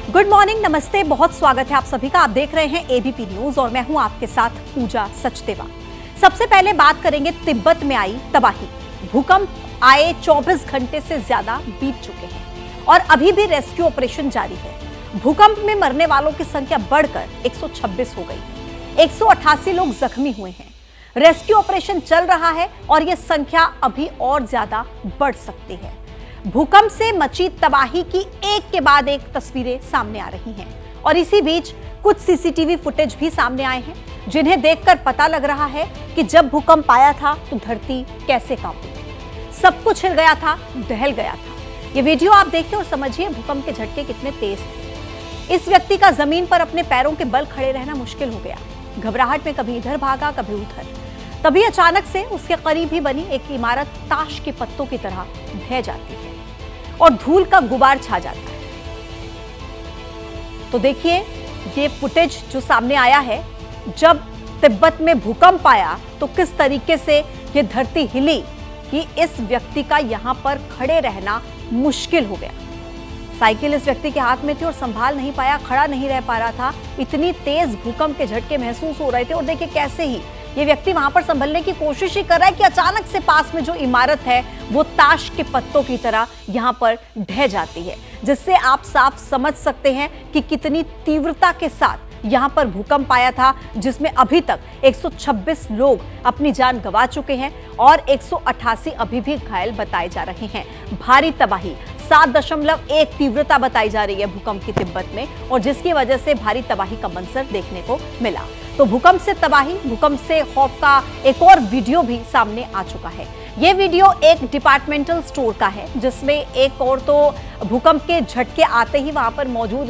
Good morning, नमस्ते, बहुत स्वागत है आप सभी का। आप देख रहे हैं एबीपी न्यूज और मैं हूं आपके साथ पूजा सचदेवा। सबसे पहले बात करेंगे तिब्बत में आई तबाही। भूकंप आए 24 घंटे से ज्यादा बीत चुके हैं और अभी भी रेस्क्यू ऑपरेशन जारी है। भूकंप में मरने वालों की संख्या बढ़कर 126 हो गई। 188 लोग जख्मी हुए हैं। रेस्क्यू ऑपरेशन चल रहा है और यह संख्या अभी और ज्यादा बढ़ सकती है। भूकंप से मची तबाही की एक के बाद एक तस्वीरें सामने आ रही हैं और इसी बीच कुछ सीसीटीवी फुटेज भी सामने आए हैं जिन्हें देखकर पता लग रहा है कि जब भूकंप आया था तो धरती कैसे कांपी थी। सब कुछ हिल गया था, दहल गया था। ये वीडियो आप देखिए और समझिए भूकंप के झटके कितने तेज थे। इस व्यक्ति का जमीन पर अपने पैरों के बल खड़े रहना मुश्किल हो गया। घबराहट में कभी इधर भागा, कभी उधर। तभी अचानक से उसके करीब ही बनी एक इमारत ताश के पत्तों की तरह ढह जाती है और धूल का गुबार छा जाता है। तो देखिए ये फुटेज जो सामने आया है, जब तिब्बत में भूकंप आया तो किस तरीके से ये धरती हिली कि इस व्यक्ति का यहां पर खड़े रहना मुश्किल हो गया। साइकिल इस व्यक्ति के हाथ में थी और संभाल नहीं पाया, खड़ा नहीं रह पा रहा था। इतनी तेज भूकंप के झटके महसूस हो रहे थे और देखिए कैसे ही ये व्यक्ति वहां पर संभलने की कोशिश ही कर रहा है कि अचानक से पास में जो इमारत है वो ताश के पत्तों की तरह यहां पर ढह जाती है, जिससे आप साफ समझ सकते हैं कि कितनी तीव्रता के साथ यहां पर भूकंप आया था, जिसमें अभी तक 126 लोग अपनी जान गंवा चुके हैं और 188 अभी भी घायल बताए जा रहे हैं। भारी तबाही 7.1 तीव्रता बताई जा रही है भूकंप की तिब्बत में और जिसकी वजह से भारी तबाही का मंजर देखने को मिला। तो भूकंप से तबाही, भूकंप से खौफ का एक और वीडियो भी सामने आ चुका है। ये वीडियो एक डिपार्टमेंटल स्टोर का है जिसमें एक और तो भूकंप के झटके आते ही वहां पर मौजूद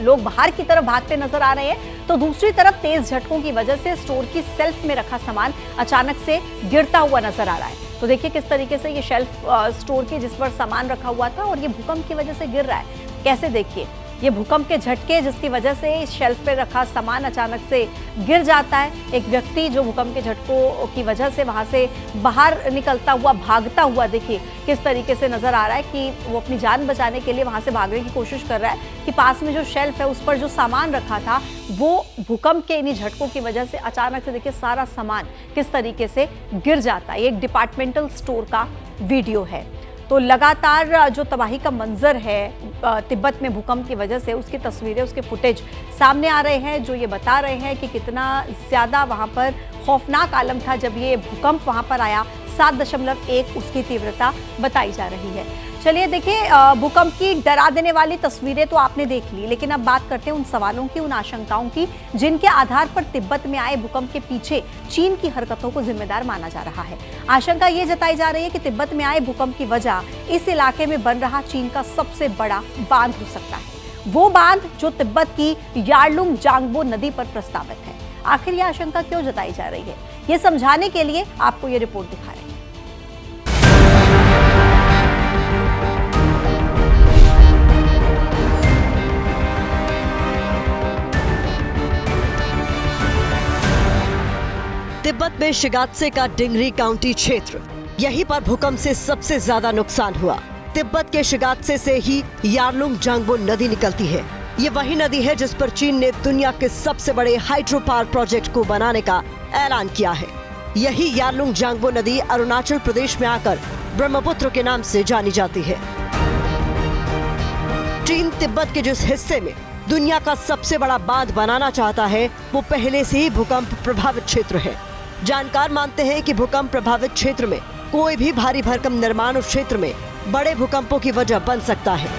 लोग बाहर की तरफ भागते नजर आ रहे हैं, तो दूसरी तरफ तेज झटकों की वजह से स्टोर की शेल्फ में रखा सामान अचानक से गिरता हुआ नजर आ रहा है। तो देखिए किस तरीके से ये शेल्फ स्टोर की जिस पर सामान रखा हुआ था और ये भूकंप की वजह से गिर रहा है। कैसे देखिए ये भूकंप के झटके जिसकी वजह से इस शेल्फ पे रखा सामान अचानक से गिर जाता है। एक व्यक्ति जो भूकंप के झटकों की वजह से वहां से बाहर निकलता हुआ, भागता हुआ देखिए किस तरीके से नजर आ रहा है कि वो अपनी जान बचाने के लिए वहां से भागने की कोशिश कर रहा है कि पास में जो शेल्फ है उस पर जो सामान रखा था वो भूकंप के इन्हीं झटकों की वजह से अचानक से देखिए सारा सामान किस तरीके से गिर जाता है। एक डिपार्टमेंटल स्टोर का वीडियो है। तो लगातार जो तबाही का मंजर है तिब्बत में भूकंप की वजह से, उसकी तस्वीरें, उसके फुटेज सामने आ रहे हैं जो ये बता रहे हैं कि कितना ज़्यादा वहाँ पर खौफनाक आलम था जब ये भूकंप वहाँ पर आया। 7.1 उसकी तीव्रता बताई जा रही है। चलिए देखिए भूकंप की डरा देने वाली तस्वीरें तो आपने देख ली, लेकिन अब बात करते हैं उन सवालों की, उन आशंकाओं की जिनके आधार पर तिब्बत में आए भूकंप के पीछे चीन की हरकतों को जिम्मेदार माना जा रहा है। आशंका ये जताई जा रही है कि तिब्बत में आए भूकंप की वजह इस इलाके में बन रहा चीन का सबसे बड़ा बांध हो सकता है। वो बांध जो तिब्बत की यार्लुंग जांगबो नदी पर प्रस्तावित है। आखिर यह आशंका क्यों जताई जा रही है, ये समझाने के लिए आपको ये रिपोर्ट दिखा रहे हैं। तिब्बत में शिगात्से का डिंगरी काउंटी क्षेत्र, यहीं पर भूकंप से सबसे ज्यादा नुकसान हुआ। तिब्बत के शिगात्से से ही यार्लुंग जांगबो नदी निकलती है। ये वही नदी है जिस पर चीन ने दुनिया के सबसे बड़े हाइड्रो पावर प्रोजेक्ट को बनाने का ऐलान किया है। यही यार्लुंग जांगबो नदी अरुणाचल प्रदेश में आकर ब्रह्मपुत्र के नाम से जानी जाती है। चीन तिब्बत के जिस हिस्से में दुनिया का सबसे बड़ा बांध बनाना चाहता है वो पहले से ही भूकंप प्रभावित क्षेत्र है। जानकार मानते हैं कि भूकंप प्रभावित क्षेत्र में कोई भी भारी भरकम निर्माण उस क्षेत्र में बड़े भूकंपों की वजह बन सकता है।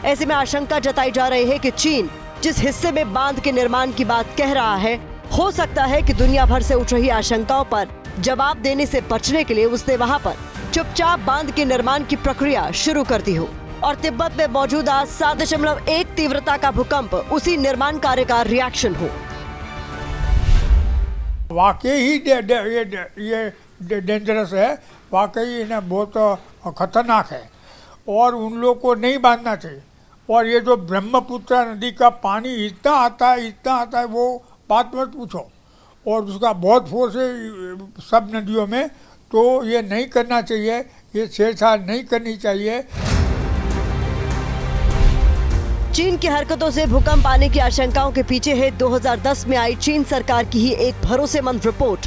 ऐसे में आशंका जताई जा रही है कि चीन जिस हिस्से में बांध के निर्माण की बात कह रहा है, हो सकता है कि दुनिया भर से उठ रही आशंकाओं पर जवाब देने से बचने के लिए उसने वहां पर चुपचाप बांध के निर्माण की प्रक्रिया शुरू कर दी हो और तिब्बत में मौजूदा 7.1 तीव्रता का भूकंप उसी निर्माण कार्य का रिएक्शन हो। वाकई ही ये डेंजरस है, वाकई इन्हें बहुत खतरनाक है और उन लोग को नहीं बांधना चाहिए। और ये जो ब्रह्मपुत्र नदी का पानी इतना आता है वो बात मत पूछो, और उसका बहुत फोर्स है सब नदियों में, तो ये नहीं करना चाहिए, ये छेड़छाड़ नहीं करनी चाहिए। चीन की हरकतों से भूकंप आने की आशंकाओं के पीछे है 2010 में आई चीन सरकार की ही एक भरोसेमंद रिपोर्ट।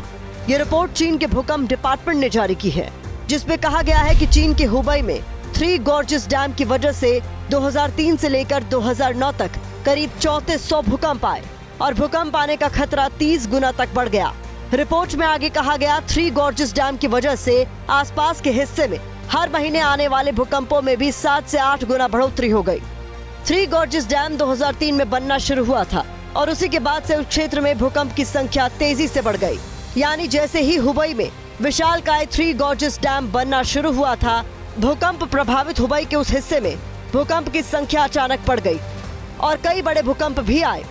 ये रिपोर्ट चीन के भूकंप डिपार्टमेंट ने जारी की है, जिसमें कहा गया है कि चीन के हुबई में 3 गॉर्जेस डैम की वजह से 2003 से लेकर 2009 तक करीब 3400 भूकंप आए और भूकंप आने का खतरा 30 गुना तक बढ़ गया। रिपोर्ट में आगे कहा गया 3 गॉर्जेस डैम की वजह से आसपास के हिस्से में हर महीने आने वाले भूकंपों में भी 7 से 8 गुना बढ़ोतरी हो गई। 3 गॉर्जेस डैम 2003 में बनना शुरू हुआ था और उसी के बाद से उस क्षेत्र में भूकंप की संख्या तेजी से बढ़ गई। यानी जैसे ही हुबई में विशालकाय 3 गॉर्जेस डैम बनना शुरू हुआ था, भूकंप प्रभावित हुबई के उस हिस्से में भूकंप की संख्या अचानक बढ़ गई और कई बड़े भूकंप भी आए।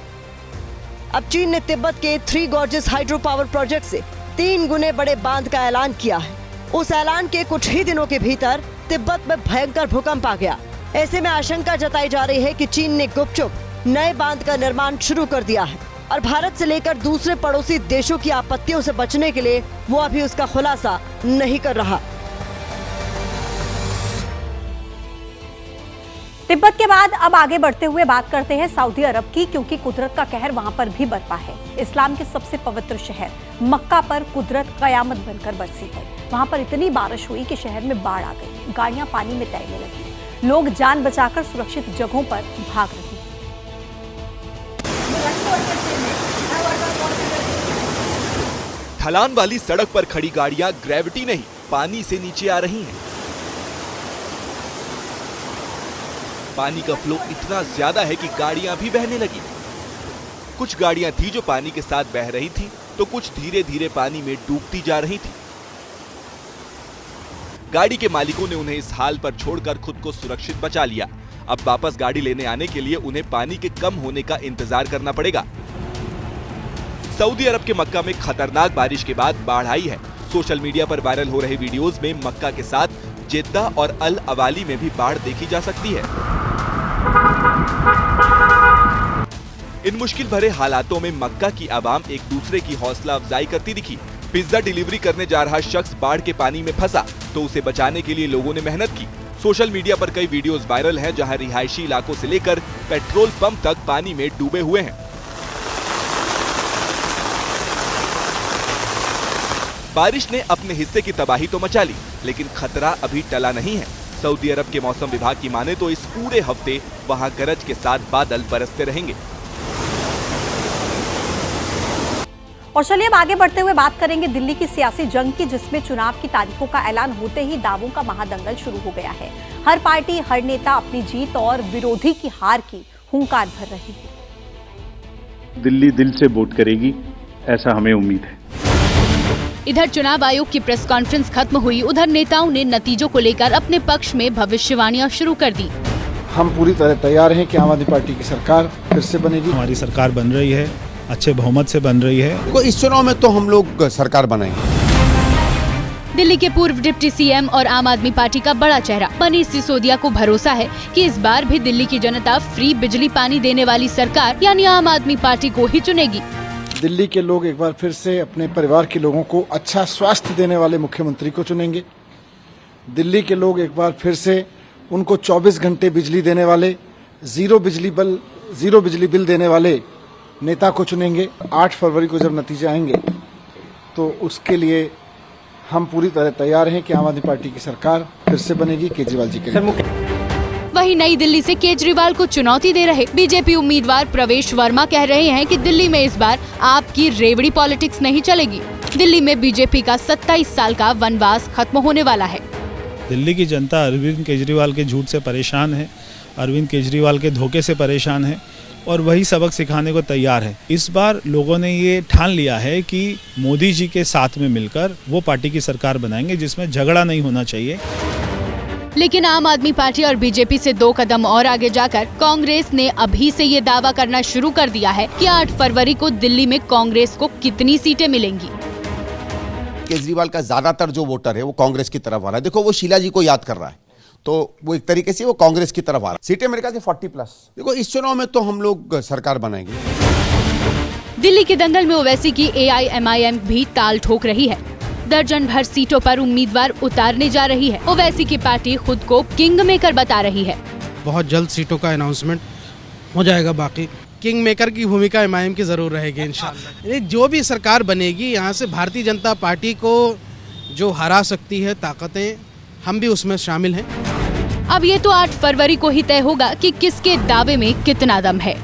अब चीन ने तिब्बत के 3 गॉर्जेस हाइड्रो पावर प्रोजेक्ट से 3 गुने बड़े बांध का ऐलान किया है। उस ऐलान के कुछ ही दिनों के भीतर तिब्बत में भयंकर भूकंप आ गया। ऐसे में आशंका जताई जा रही है कि चीन ने गुपचुप नए बांध का निर्माण शुरू कर दिया है और भारत से लेकर दूसरे पड़ोसी देशों की आपत्तियों से बचने के लिए वो अभी उसका खुलासा नहीं कर रहा। तिब्बत के बाद अब आगे बढ़ते हुए बात करते हैं सऊदी अरब की, क्योंकि कुदरत का कहर वहां पर भी बरपा है। इस्लाम के सबसे पवित्र शहर मक्का पर कुदरत कयामत बनकर बरसी है। वहां पर इतनी बारिश हुई कि शहर में बाढ़ आ गई, गाड़ियां पानी में तैरने लगी, लोग जान बचाकर सुरक्षित जगहों पर भाग रहे हैं। ढलान वाली सड़क पर खड़ी गाड़ियां ग्रेविटी नहीं, पानी से नीचे आ रही हैं। पानी का फ्लो इतना ज्यादा है कि गाड़ियां भी बहने लगी। कुछ गाड़ियां थी जो पानी के साथ बह रही थी, तो कुछ धीरे धीरे पानी में डूबती जा रही थी। गाड़ी के मालिकों ने उन्हें इस हाल पर छोड़कर खुद को सुरक्षित बचा लिया। अब वापस गाड़ी लेने आने के लिए उन्हें पानी के कम होने का इंतजार करना पड़ेगा। सऊदी अरब के मक्का में खतरनाक बारिश के बाद बाढ़ आई है। सोशल मीडिया पर वायरल हो रहे वीडियोस में मक्का के साथ जेद्दा और अल अवाली में भी बाढ़ देखी जा सकती है। इन मुश्किल भरे हालातों में मक्का की आवाम एक दूसरे की हौसला अफजाई करती दिखी। पिज्जा डिलीवरी करने जा रहा शख्स बाढ़ के पानी में फंसा तो उसे बचाने के लिए लोगों ने मेहनत की। सोशल मीडिया पर कई वीडियोस वायरल हैं जहां रिहायशी इलाकों से लेकर पेट्रोल पंप तक पानी में डूबे हुए हैं। बारिश ने अपने हिस्से की तबाही तो मचा ली, लेकिन खतरा अभी टला नहीं है। सऊदी अरब के मौसम विभाग की माने तो इस पूरे हफ्ते वहां गरज के साथ बादल बरसते रहेंगे। और चलिए अब आगे बढ़ते हुए बात करेंगे दिल्ली की सियासी जंग की, जिसमें चुनाव की तारीखों का ऐलान होते ही दावों का महादंगल शुरू हो गया है। हर पार्टी, हर नेता अपनी जीत और विरोधी की हार की हुंकार भर रही है। दिल्ली दिल से वोट करेगी, ऐसा हमें उम्मीद है। इधर चुनाव आयोग की प्रेस कॉन्फ्रेंस खत्म हुई, उधर नेताओं ने नतीजों को लेकर अपने पक्ष में भविष्यवाणियां शुरू कर दी। हम पूरी तरह तैयार हैं कि आम आदमी पार्टी की सरकार फिर से बनेगी। हमारी सरकार बन रही है, अच्छे बहुमत से बन रही है। देखो, इस चुनाव में तो हम लोग सरकार बनाएंगे। दिल्ली के पूर्व डिप्टी सीएम और आम आदमी पार्टी का बड़ा चेहरा मनीष सिसोदिया को भरोसा है कि इस बार भी दिल्ली की जनता फ्री बिजली पानी देने वाली सरकार यानी आम आदमी पार्टी को ही चुनेगी। दिल्ली के लोग एक बार फिर से अपने परिवार के लोगों को अच्छा स्वास्थ्य देने वाले मुख्यमंत्री को चुनेंगे। दिल्ली के लोग एक बार फिर से उनको 24 घंटे बिजली देने वाले, जीरो बिजली बिल देने वाले नेता को चुनेंगे। 8 फरवरी को जब नतीजे आएंगे तो उसके लिए हम पूरी तरह तैयार हैं कि आम आदमी पार्टी की सरकार फिर से बनेगी, केजरीवाल जी के। वहीं नई दिल्ली से केजरीवाल को चुनौती दे रहे बीजेपी उम्मीदवार प्रवेश वर्मा कह रहे हैं कि दिल्ली में इस बार आपकी रेवड़ी पॉलिटिक्स नहीं चलेगी। दिल्ली में बीजेपी का 27 साल का वनवास खत्म होने वाला है। दिल्ली की जनता अरविंद केजरीवाल के झूठ से परेशान है, अरविंद केजरीवाल के धोखे से परेशान है और वही सबक सिखाने को तैयार है। इस बार लोगों ने ये ठान लिया है कि मोदी जी के साथ में मिलकर वो पार्टी की सरकार बनाएंगे जिसमें झगड़ा नहीं होना चाहिए। लेकिन आम आदमी पार्टी और बीजेपी से 2 कदम और आगे जाकर कांग्रेस ने अभी से ये दावा करना शुरू कर दिया है कि 8 फरवरी को दिल्ली में कांग्रेस को कितनी सीटें मिलेंगी। केजरीवाल का ज्यादातर जो वोटर है वो कांग्रेस की तरफ आ रहा है। देखो, वो शीला जी को याद कर रहा है, तो वो एक तरीके से वो कांग्रेस की तरफ आ रहा है। सीटें मेरे ख्याल से 40+। देखो, इस चुनाव में तो हम लोग सरकार बनाएंगे। दिल्ली के दंगल में ओवैसी की AIMIM भी ताल ठोक रही है। दर्जन भर सीटों पर उम्मीदवार उतारने जा रही है। ओवैसी की पार्टी खुद को किंग मेकर बता रही है। बहुत जल्द सीटों का अनाउंसमेंट हो जाएगा। बाकी किंग मेकर की भूमिका एमआईएम की ज़रूर रहेगी इंशाल्लाह। जो भी सरकार बनेगी यहाँ से भारतीय जनता पार्टी को जो हरा सकती है ताकतें, हम भी उसमें शामिल हैं। अब ये तो 8 फरवरी को ही तय होगा कि किसके दावे में कितना दम है।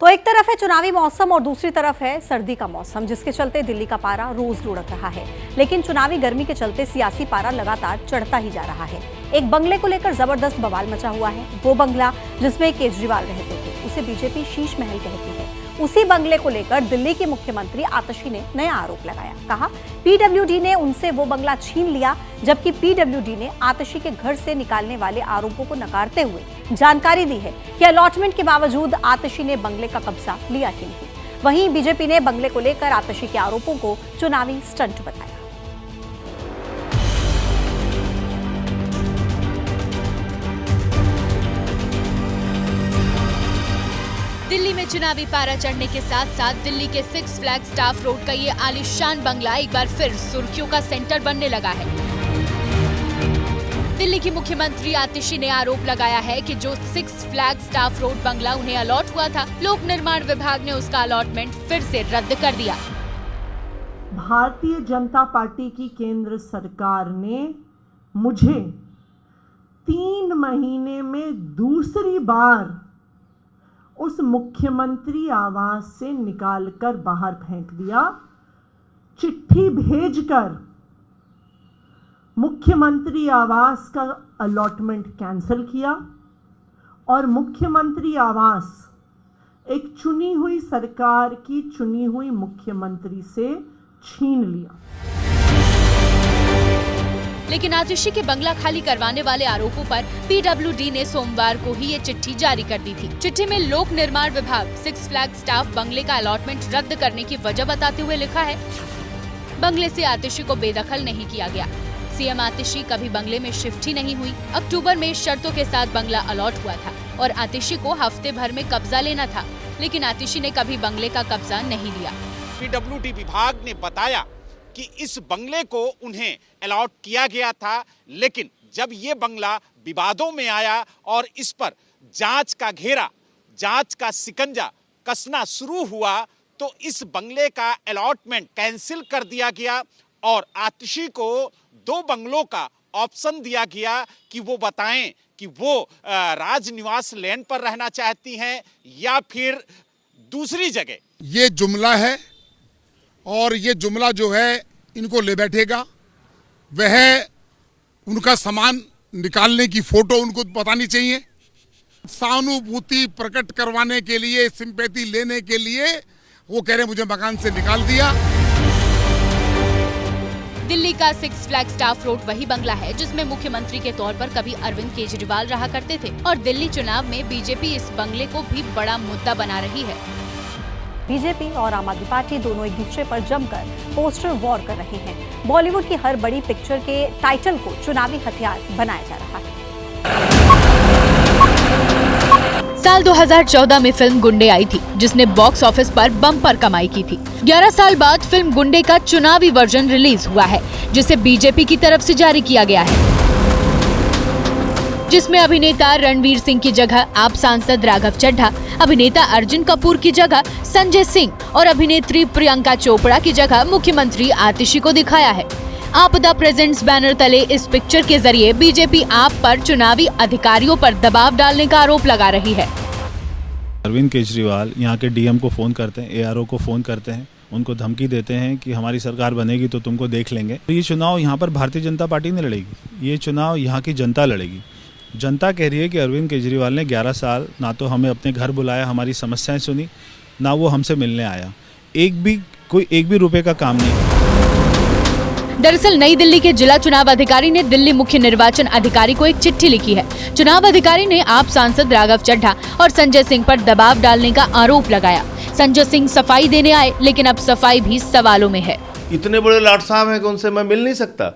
तो एक तरफ है चुनावी मौसम और दूसरी तरफ है सर्दी का मौसम, जिसके चलते दिल्ली का पारा रोज लुढ़क रहा है। लेकिन चुनावी गर्मी के चलते सियासी पारा लगातार चढ़ता ही जा रहा है। एक बंगले को लेकर जबरदस्त बवाल मचा हुआ है। वो बंगला जिसमें केजरीवाल रहते थे, उसे बीजेपी शीश महल कहती है। उसी बंगले को लेकर दिल्ली की मुख्यमंत्री आतिशी ने नया आरोप लगाया। कहा पीडब्ल्यूडी ने उनसे वो बंगला छीन लिया, जबकि पीडब्ल्यूडी ने आतिशी के घर से निकालने वाले आरोपों को नकारते हुए जानकारी दी है कि अलॉटमेंट के बावजूद आतिशी ने बंगले का कब्जा लिया ही नहीं। वहीं बीजेपी ने बंगले को लेकर आतिशी के आरोपों को चुनावी स्टंट बताया। दिल्ली में चुनावी पारा चढ़ने के साथ साथ दिल्ली के 6 फ्लैग स्टाफ रोड का ये आलीशान बंगला एक बार फिर सुर्खियों का सेंटर बनने लगा है। दिल्ली की मुख्यमंत्री आतिशी ने आरोप लगाया है कि जो 6 फ्लैग स्टाफ रोड बंगला उन्हें अलॉट हुआ था, लोक निर्माण विभाग ने उसका अलॉटमेंट फिर से रद्द कर दिया। भारतीय जनता पार्टी की केंद्र सरकार ने मुझे 3 महीने में दूसरी बार उस मुख्यमंत्री आवास से निकालकर बाहर फेंक दिया। चिट्ठी भेजकर मुख्यमंत्री आवास का अलॉटमेंट कैंसिल किया और मुख्यमंत्री आवास एक चुनी हुई सरकार की चुनी हुई मुख्यमंत्री से छीन लिया। लेकिन आतिशी के बंगला खाली करवाने वाले आरोपों पर पीडब्ल्यूडी ने सोमवार को ही ये चिट्ठी जारी कर दी थी। चिट्ठी में लोक निर्माण विभाग 6 फ्लैग स्टाफ बंगले का अलॉटमेंट रद्द करने की वजह बताते हुए लिखा है, बंगले से आतिशी को बेदखल नहीं किया गया। सीएम आतिशी कभी बंगले में शिफ्ट ही नहीं हुई। अक्टूबर में शर्तों के साथ बंगला अलॉट हुआ था और आतिशी को हफ्ते भर में कब्जा लेना था, लेकिन आतिशी ने कभी बंगले का कब्जा नहीं लिया। पीडब्ल्यूडी विभाग ने बताया कि इस बंगले को उन्हें अलॉट किया गया था, लेकिन जब ये बंगला विवादों में आया और इस पर जांच का घेरा, जांच का सिकंजा कसना शुरू हुआ, तो इस बंगले का अलॉटमेंट कैंसिल कर दिया गया और आतिशी को 2 बंगलों का ऑप्शन दिया गया कि वो बताएं कि वो राजनिवास लैंड पर रहना चाहती हैं या फिर दूसरी जगह। ये जुमला है और ये जुमला जो है इनको ले बैठेगा। वह उनका सामान निकालने की फोटो उनको बतानी चाहिए। सहानुभूति प्रकट करवाने के लिए, सिंपैथी लेने के लिए वो कह रहे मुझे मकान से निकाल दिया। दिल्ली का 6 फ्लैग स्टाफ रोड वही बंगला है जिसमें मुख्यमंत्री के तौर पर कभी अरविंद केजरीवाल रहा करते थे और दिल्ली चुनाव में बीजेपी इस बंगले को भी बड़ा मुद्दा बना रही है। बीजेपी और आम आदमी पार्टी दोनों एक दूसरे पर जमकर पोस्टर वॉर कर रहे हैं। बॉलीवुड की हर बड़ी पिक्चर के टाइटल को चुनावी हथियार बनाया जा रहा है। साल 2014 में फिल्म गुंडे आई थी, जिसने बॉक्स ऑफिस पर बम्पर कमाई की थी। 11 साल बाद फिल्म गुंडे का चुनावी वर्जन रिलीज हुआ है, जिसे बीजेपी की तरफ से जारी किया गया है, जिसमें अभिनेता रणवीर सिंह की जगह आप सांसद राघव चड्ढा, अभिनेता अर्जुन कपूर की जगह संजय सिंह और अभिनेत्री प्रियंका चोपड़ा की जगह मुख्यमंत्री आतिशी को दिखाया है। आपदा प्रेजेंट्स बैनर तले इस पिक्चर के जरिए बीजेपी आप पर चुनावी अधिकारियों पर दबाव डालने का आरोप लगा रही है। अरविंद केजरीवाल यहाँ के डीएम को फोन करते हैं, एआरओ को फोन करते हैं, उनको धमकी देते हैं कि हमारी सरकार बनेगी तो तुमको देख लेंगे। ये चुनाव यहाँ पर भारतीय जनता पार्टी नहीं लड़ेगी, ये चुनाव यहाँ की जनता लड़ेगी। जनता कह रही है कि अरविंद केजरीवाल ने 11 साल ना तो हमें अपने घर बुलाया, हमारी समस्याएं सुनी, ना वो हमसे मिलने आया, एक भी रुपए का काम नहीं। दरअसल नई दिल्ली के जिला चुनाव अधिकारी ने दिल्ली मुख्य निर्वाचन अधिकारी को एक चिट्ठी लिखी है। चुनाव अधिकारी ने आप सांसद राघव चड्ढा और संजय सिंह पर दबाव डालने का आरोप लगाया। संजय सिंह सफाई देने आए, लेकिन अब सफाई भी सवालों में है। इतने बड़े लाट साहब हैं कि उनसे मैं मिल नहीं सकता।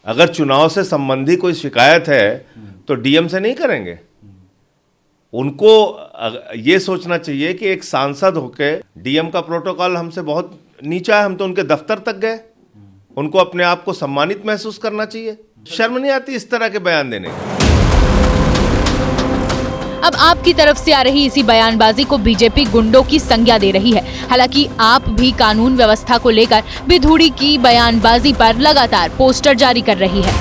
अगर चुनाव से संबंधी कोई शिकायत है तो डीएम से नहीं करेंगे। उनको ये सोचना चाहिए कि एक सांसद होके डीएम का प्रोटोकॉल हमसे बहुत नीचा है, हम तो उनके दफ्तर तक गए। उनको अपने आप को सम्मानित महसूस करना चाहिए। शर्म नहीं आती इस तरह के बयान देने की। अब आपकी तरफ से आ रही इसी बयानबाजी को बीजेपी गुंडों की संज्ञा दे रही है। हालांकि आप भी कानून व्यवस्था को लेकर विधूड़ी की बयानबाजी पर लगातार पोस्टर जारी कर रही है।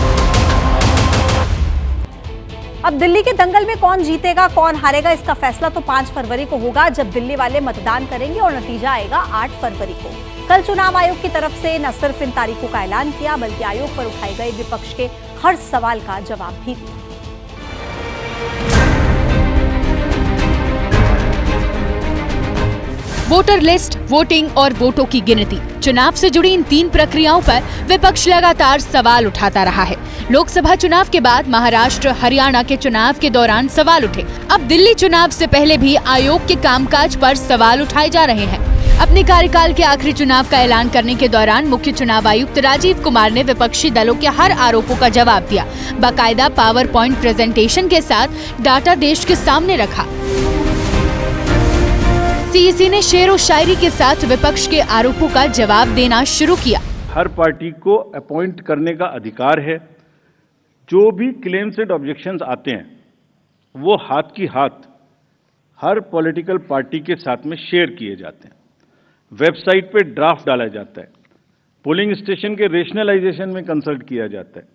अब दिल्ली के दंगल में कौन जीतेगा कौन हारेगा इसका फैसला तो 5 फरवरी को होगा, जब दिल्ली वाले मतदान करेंगे और नतीजा आएगा 8 फरवरी को। कल चुनाव आयोग की तरफ से न सिर्फ इन तारीखों का ऐलान किया, बल्कि आयोग पर उठाए गए विपक्ष के हर सवाल का जवाब भी दिया। वोटर लिस्ट, वोटिंग और वोटों की गिनती, चुनाव से जुड़ी इन 3 प्रक्रियाओं पर विपक्ष लगातार सवाल उठाता रहा है। लोकसभा चुनाव के बाद महाराष्ट्र, हरियाणा के चुनाव के दौरान सवाल उठे। अब दिल्ली चुनाव से पहले भी आयोग के कामकाज पर सवाल उठाए जा रहे हैं। अपने कार्यकाल के आखिरी चुनाव का ऐलान करने के दौरान मुख्य चुनाव आयुक्त राजीव कुमार ने विपक्षी दलों के हर आरोपों का जवाब दिया। बाकायदा पावर पॉइंट प्रेजेंटेशन के साथ डाटा देश के सामने रखा। सीईसी ने शेरो शायरी के साथ विपक्ष के आरोपों का जवाब देना शुरू किया। हर पार्टी को अपॉइंट करने का अधिकार है। जो भी क्लेम्स एंड ऑब्जेक्शंस आते हैं वो हाथ की हाथ हर पॉलिटिकल पार्टी के साथ में शेयर किए जाते हैं। वेबसाइट पे ड्राफ्ट डाला जाता है। पोलिंग स्टेशन के रेशनलाइजेशन में कंसल्ट किया जाता है।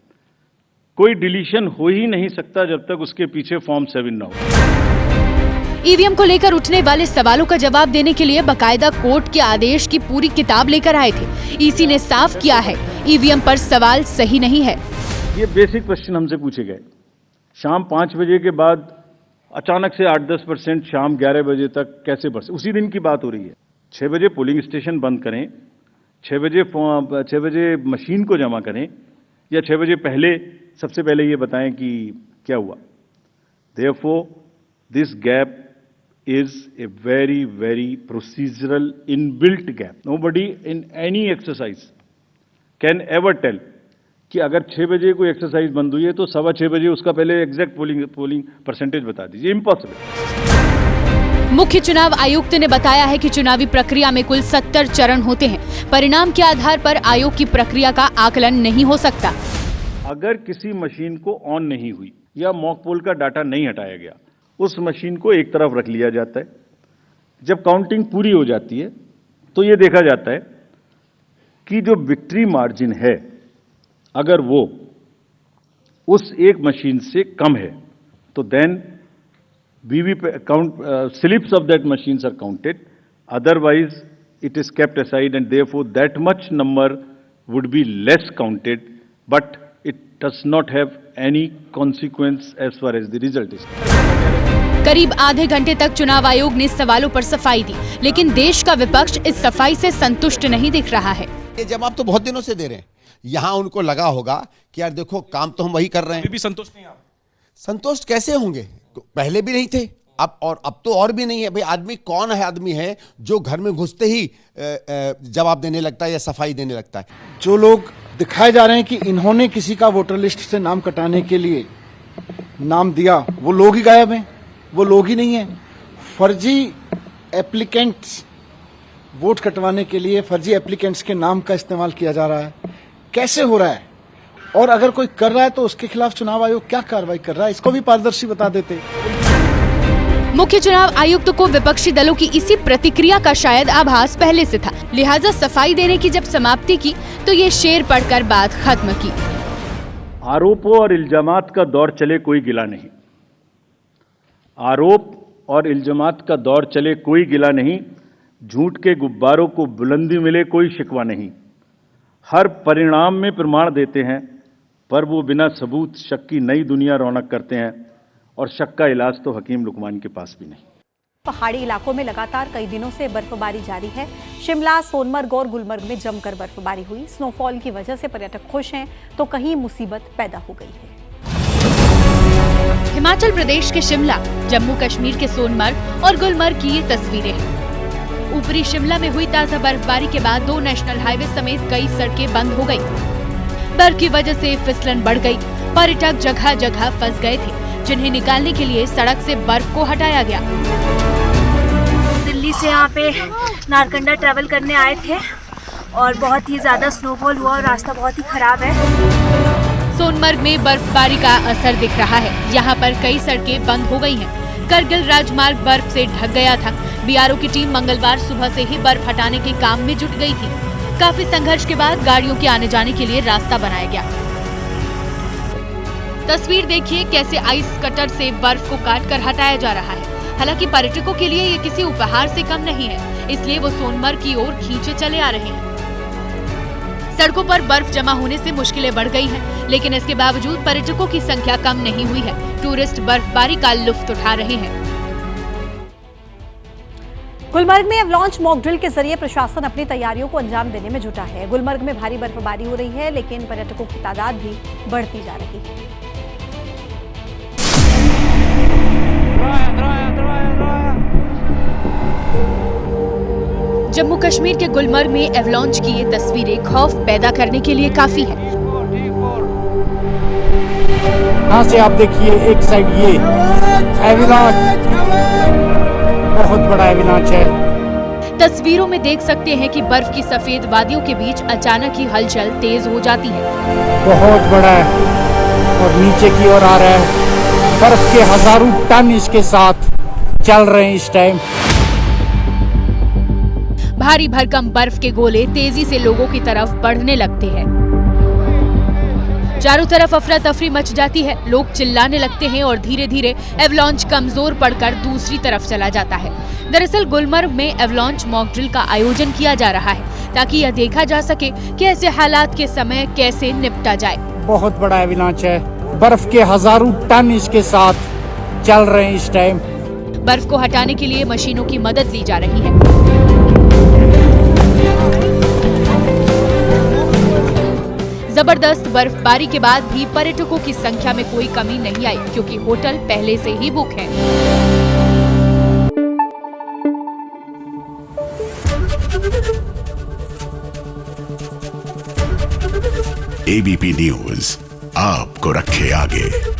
कोई डिलीशन हो ही नहीं सकता जब तक उसके पीछे फॉर्म 7 ना हो। ईवीएम को लेकर उठने वाले सवालों का जवाब देने के लिए बकायदा कोर्ट के आदेश की पूरी किताब लेकर आए थे। ईसी ने साफ किया है, ईवीएम पर सवाल सही नहीं है। ये बेसिक क्वेश्चन हमसे पूछे गए। शाम 5 बजे के बाद अचानक से 8-10% शाम 11 बजे तक कैसे बढ़ सकते? उसी दिन की बात हो रही है। 6 बजे पोलिंग स्टेशन बंद करें, 6 बजे मशीन को जमा करें, या 6 बजे पहले सबसे पहले ये बताएं कि क्या हुआ। Therefore, this gap is a very, very procedural inbuilt gap. Nobody in any exercise can ever tell कि अगर 6 बजे कोई एक्सरसाइज बंद हुई है तो 6:15 बजे उसका पहले एग्जैक्ट पोलिंग परसेंटेज बता दीजिए। इम्पॉसिबल। मुख्य चुनाव आयुक्त ने बताया है कि चुनावी प्रक्रिया में कुल 70 चरण होते हैं। परिणाम के आधार पर आयोग की प्रक्रिया का आकलन नहीं हो सकता। अगर किसी मशीन को ऑन नहीं हुई या मॉक पोल का डाटा नहीं हटाया गया, उस मशीन को एक तरफ रख लिया जाता है। जब काउंटिंग पूरी हो जाती है तो ये देखा जाता है कि जो विक्ट्री मार्जिन है अगर वो उस एक मशीन से कम है तो then slips of that machines are counted, otherwise it is kept aside and therefore that much number would be less counted, but it does not have any consequence as far as the result is. करीब आधे घंटे तक चुनाव आयोग ने सवालों पर सफाई दी, लेकिन देश का विपक्ष इस सफाई से संतुष्ट नहीं दिख रहा है। ये जवाब तो बहुत दिनों से दे रहे हैं। यहाँ उनको लगा होगा कि यार देखो काम तो हम वही कर रहे हैं, भी संतुष्ट नहीं आप। संतुष्ट कैसे होंगे? पहले भी नहीं थे, अब तो और भी नहीं है। भाई आदमी कौन है? आदमी है जो घर में घुसते ही जवाब देने लगता है या सफाई देने लगता है। जो लोग दिखाए जा रहे हैं कि इन्होंने किसी का वोटर लिस्ट से नाम कटाने के लिए नाम दिया, वो लोग ही गायब हैं, वो लोग ही नहीं है। फर्जी एप्लीकेंट्स वोट कटवाने के लिए फर्जी एप्लीकेंट्स के नाम का इस्तेमाल किया जा रहा है। कैसे हो रहा है? और अगर कोई कर रहा है तो उसके खिलाफ चुनाव आयोग क्या कार्रवाई कर रहा है, इसको भी पारदर्शी बता देते। मुख्य चुनाव आयुक्त को विपक्षी दलों की इसी प्रतिक्रिया का शायद आभास पहले से था, लिहाजा सफाई देने की जब समाप्ति की तो ये शेर पढ़कर बात खत्म की। आरोपों और इल्जामात का दौर चले कोई गिला नहीं। आरोप और इल्जामात का दौर चले कोई गिला नहीं। झूठ के गुब्बारों को बुलंदी मिले कोई शिकवा नहीं। हर परिणाम में प्रमाण देते हैं, पर वो बिना सबूत शक की नई दुनिया रौनक करते हैं, और शक का इलाज तो हकीम लुकमान के पास भी नहीं। पहाड़ी इलाकों में लगातार कई दिनों से बर्फबारी जारी है। शिमला, सोनमर्ग और गुलमर्ग में जमकर बर्फबारी हुई। स्नोफॉल की वजह से पर्यटक खुश हैं तो कहीं मुसीबत पैदा हो गई है। हिमाचल प्रदेश के शिमला, जम्मू कश्मीर के सोनमर्ग और गुलमर्ग की ये तस्वीरें हैं। ऊपरी शिमला में हुई ताजा बर्फबारी के बाद 2 नेशनल हाईवे समेत कई सड़कें बंद हो गई। बर्फ की वजह से फिसलन बढ़ गई। पर्यटक जगह जगह फंस गए थे, जिन्हें निकालने के लिए सड़क से बर्फ को हटाया गया। दिल्ली से यहाँ पे नारकंडा ट्रैवल करने आए थे और बहुत ही ज्यादा स्नोफॉल हुआ और रास्ता बहुत ही खराब है। सोनमर्ग में बर्फबारी का असर दिख रहा है। यहाँ पर कई सड़कें बंद हो गई हैं। करगिल राजमार्ग बर्फ से ढक गया था। बीआरओ की टीम मंगलवार सुबह से ही बर्फ हटाने के काम में जुट गई थी। काफी संघर्ष के बाद गाड़ियों के आने जाने के लिए रास्ता बनाया गया। तस्वीर देखिए कैसे आइस कटर से बर्फ को काट कर हटाया जा रहा है। हालांकि पर्यटकों के लिए ये किसी उपहार से कम नहीं है, इसलिए वो सोनमर्ग की ओर खींचे चले आ रहे हैं। सड़कों पर बर्फ जमा होने से मुश्किलें बढ़ गई हैं, लेकिन इसके बावजूद पर्यटकों की संख्या कम नहीं हुई है। टूरिस्ट बर्फबारी का लुत्फ उठा रहे हैं। गुलमर्ग में एवलांच मॉक ड्रिल के जरिए प्रशासन अपनी तैयारियों को अंजाम देने में जुटा है। गुलमर्ग में भारी बर्फबारी हो रही है, लेकिन पर्यटकों की तादाद भी बढ़ती जा रही है। जम्मू कश्मीर के गुलमर्ग में एवलांच की ये तस्वीरें खौफ पैदा करने के लिए काफी है। यहाँ से आप देखिए एक साइड ये एवलांच, बहुत बड़ा एवलांच है। तस्वीरों में देख सकते हैं कि बर्फ की सफेद वादियों के बीच अचानक ही हलचल तेज हो जाती है। बहुत बड़ा है और नीचे की ओर आ रहा है। बर्फ के हजारों टन इसके साथ चल रहे हैं इस टाइम। भारी भरकम बर्फ के गोले तेजी से लोगों की तरफ बढ़ने लगते हैं। चारों तरफ अफरा तफरी मच जाती है। लोग चिल्लाने लगते हैं और धीरे धीरे एवलांच कमजोर पड़कर दूसरी तरफ चला जाता है। दरअसल गुलमर्ग में एवलांच मॉक ड्रिल का आयोजन किया जा रहा है ताकि यह देखा जा सके कि ऐसे हालात के समय कैसे निपटा जाए। बहुत बड़ा एवलांच है। बर्फ के हजारों टन इसके साथ चल रहे हैं इस टाइम। बर्फ को हटाने के लिए मशीनों की मदद ली जा रही है। जबरदस्त बर्फबारी के बाद भी पर्यटकों की संख्या में कोई कमी नहीं आई, क्योंकि होटल पहले से ही बुक हैं। एबीपी न्यूज आपको रखे आगे।